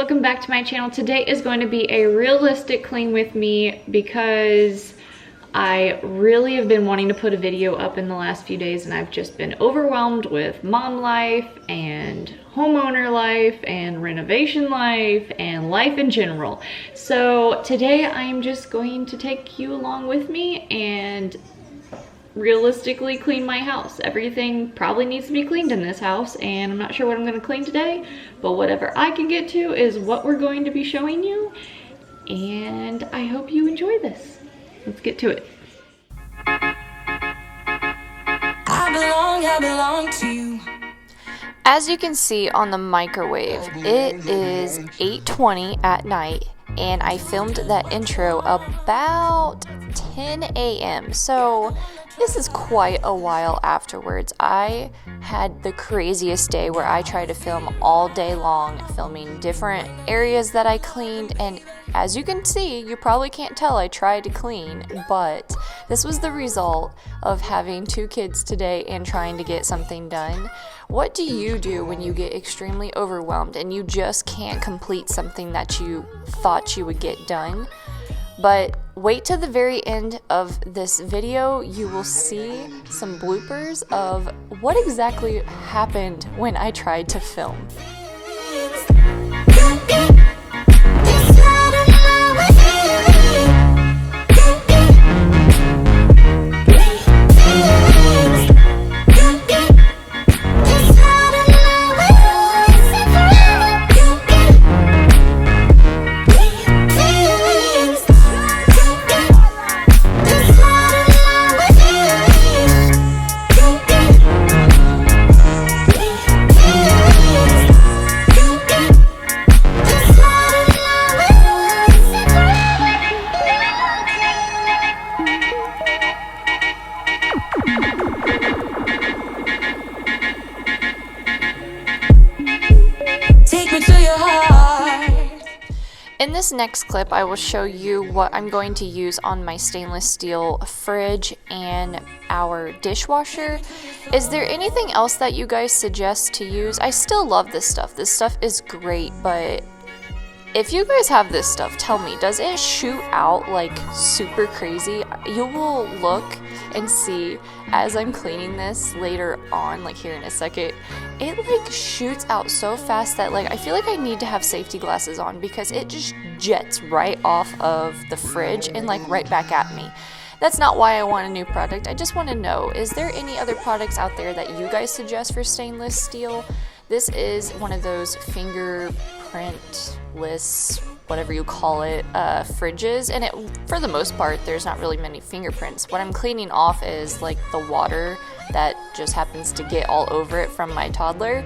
welcome back to my channel. Today is going to be a realistic clean with me because I really have been wanting to put a video up in the last few days and I've just been overwhelmed with mom life and homeowner life and renovation life and life in general. So today I'm just going to take you along with me and realistically clean my house. Everything probably needs to be cleaned in this house and I'm not sure what I'm going to clean today, but whatever I can get to is what we're going to be showing you, and I hope you enjoy this. Let's get to it. I belong to you. As you can see on the microwave, it is 8:20 at night and I filmed that intro about 10 a.m. So this is quite a while afterwards. I had the craziest day where I tried to film all day long, filming different areas that I cleaned, and as you can see, you probably can't tell I tried to clean, but this was the result of having 2 kids today and trying to get something done. What do you do when you get extremely overwhelmed and you just can't complete something that you thought you would get done? But wait till the very end of this video, you will see some bloopers of what exactly happened when I tried to film. In this next clip, I will show you what I'm going to use on my stainless steel fridge and our dishwasher. Is there anything else that you guys suggest to use? I still love this stuff. This stuff is great, but if you guys have this stuff, tell me, does it shoot out like super crazy? You will look and see as I'm cleaning this later on, like here in a second, it like shoots out so fast that like I feel like I need to have safety glasses on because it just jets right off of the fridge and like right back at me. That's not why I want a new product. I just want to know, is there any other products out there that you guys suggest for stainless steel? This is one of those fingerprintless, whatever you call it, fridges, and for the most part there's not really many fingerprints. What I'm cleaning off is like the water that just happens to get all over it from my toddler.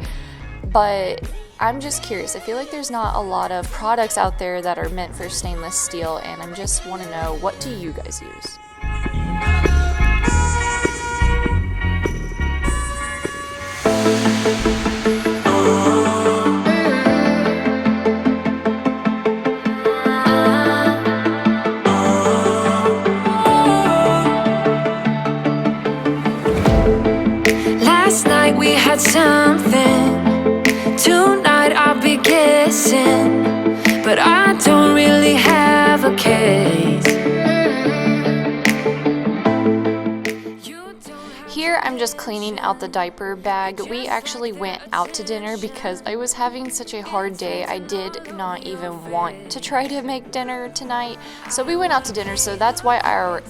But I'm just curious, I feel like there's not a lot of products out there that are meant for stainless steel, and I just want to know, what do you guys use? We had something, tonight I'll be guessing, but I don't really have a case. Here I'm just cleaning out the diaper bag. We actually went out to dinner because I was having such a hard day. I did not even want to try to make dinner tonight. So we went out to dinner, so that's why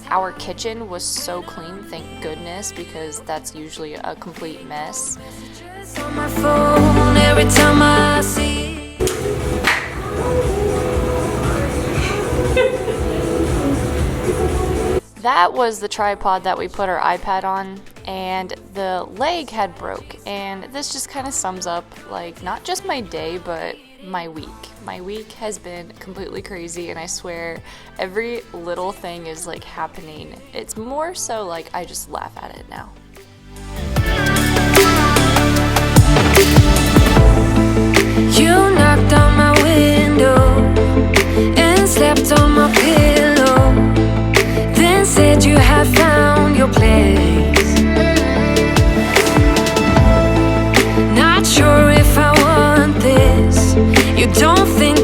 our kitchen was so clean, thank goodness, because that's usually a complete mess. On my phone every time I see. That was the tripod that we put our iPad on, and the leg had broke, and this just kind of sums up like not just my day but my week. My week has been completely crazy, and I swear every little thing is like happening. It's more so like I just laugh at it now. You knocked on my window and slept on my pillow, then said you had found your place. Not sure if I want this. You don't think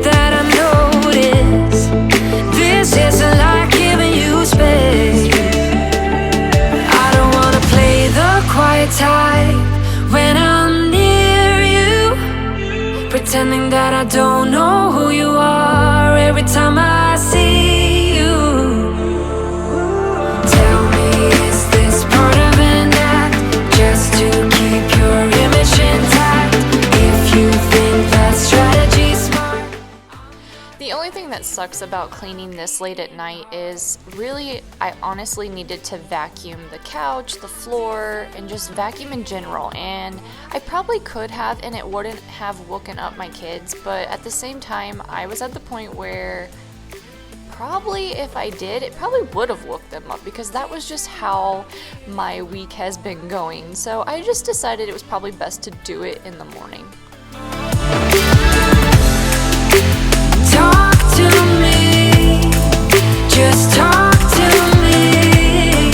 The only thing that sucks about cleaning this late at night is really I honestly needed to vacuum the couch, the floor, and just vacuum in general, and I probably could have and it wouldn't have woken up my kids, but at the same time I was at the point where probably if I did, it probably would have woke them up because that was just how my week has been going. So I just decided it was probably best to do it in the morning. Talk to me, just talk to me.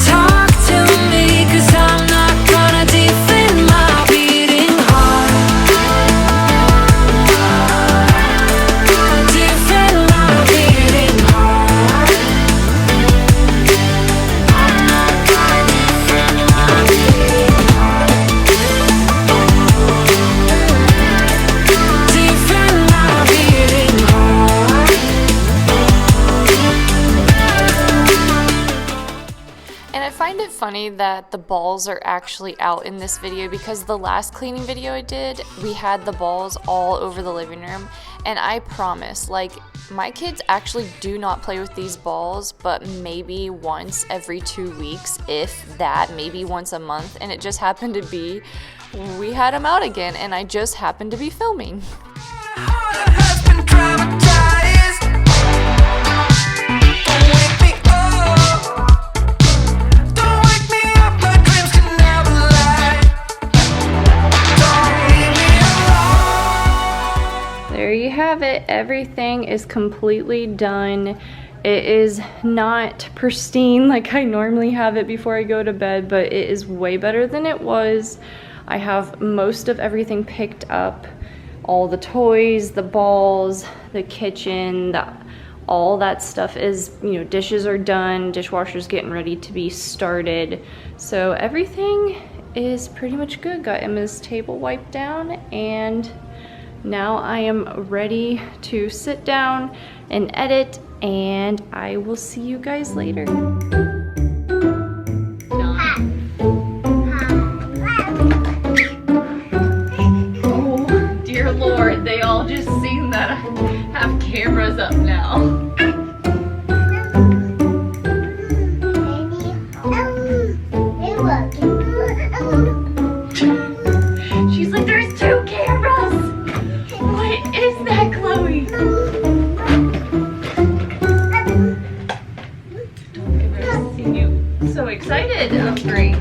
Talk to me, 'cause I'm not gonna defend my beating heart. Defend my beating heart. I'm not gonna defend my beating heart. Defend my beating heart. And I find it funny that the balls are actually out in this video because the last cleaning video I did, we had the balls all over the living room, and I promise, like, my kids actually do not play with these balls, but maybe once every 2 weeks, if that, maybe once a month, and it just happened to be, we had them out again, and I just happened to be filming. Heart has been traumatized. Don't wake me up. Don't wake me up. My dreams can never lie. Don't leave me alone. There you have it. Everything is completely done. It is not pristine like I normally have it before I go to bed, but it is way better than it was. I have most of everything picked up. All the toys, the balls, the kitchen, all that stuff is, you know, dishes are done, dishwasher's getting ready to be started. So everything is pretty much good. Got Emma's table wiped down, and now I am ready to sit down and edit, and I will see you guys later. Oh, dear Lord, they all just seen that I have cameras up now. She's like, there's 2 cameras! What is that, Chloe? I've never seen you so excited. Oh, great.